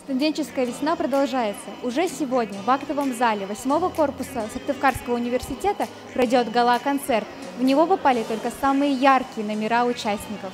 Студенческая весна продолжается. Уже сегодня в актовом зале 8-го корпуса Сыктывкарского университета пройдет гала-концерт. В него попали только самые яркие номера участников.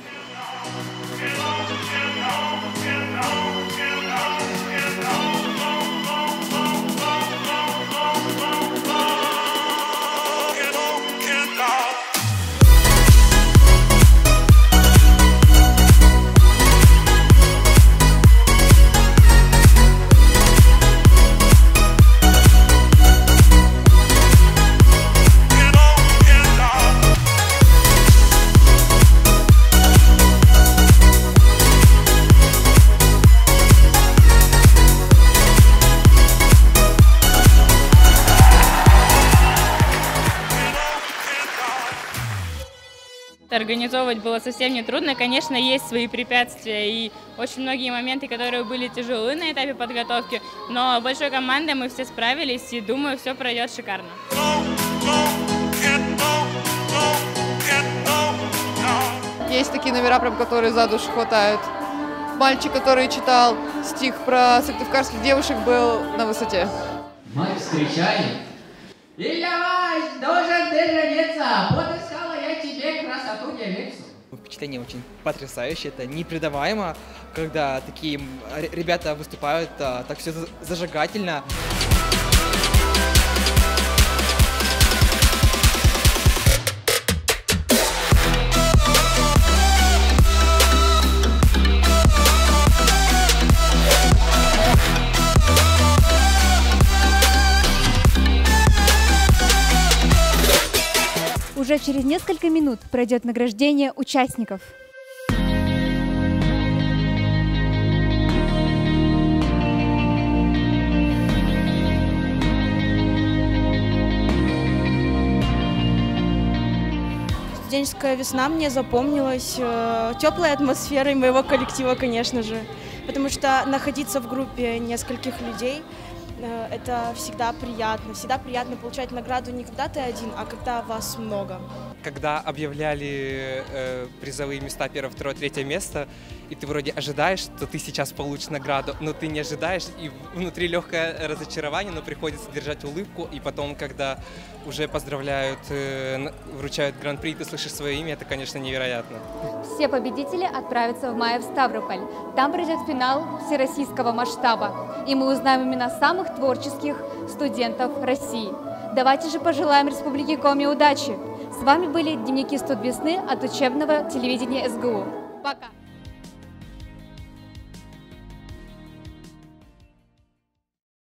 Организовывать было совсем не трудно. Конечно, есть свои препятствия и очень многие моменты, которые были тяжелы на этапе подготовки, но большой командой мы все справились и думаю, все пройдет шикарно. Есть такие номера, прям, которые за душу хватают. Мальчик, который читал стих про сыктывкарских девушек, был на высоте. Мы встречали. Илья, должен ты жениться, подыскала я тебе красоту девицу. Впечатление очень потрясающее, это непередаваемо, когда такие ребята выступают так все зажигательно. Уже через несколько минут пройдет награждение участников. Студенческая весна мне запомнилась теплой атмосферой моего коллектива, конечно же, потому что находиться в группе нескольких людей – это всегда приятно получать награду не когда ты один, а когда вас много. Когда объявляли призовые места 1, 2, 3 место, и ты вроде ожидаешь, что ты сейчас получишь награду, но ты не ожидаешь, и внутри легкое разочарование, но приходится держать улыбку, и потом, когда уже поздравляют, вручают гран-при, ты слышишь свое имя, это, конечно, невероятно. Все победители отправятся в мае в Ставрополь. Там пройдет финал всероссийского масштаба, и мы узнаем имена самых творческих студентов России. Давайте же пожелаем Республике Коми удачи! С вами были дневники студвесны от учебного телевидения СГУ. Пока!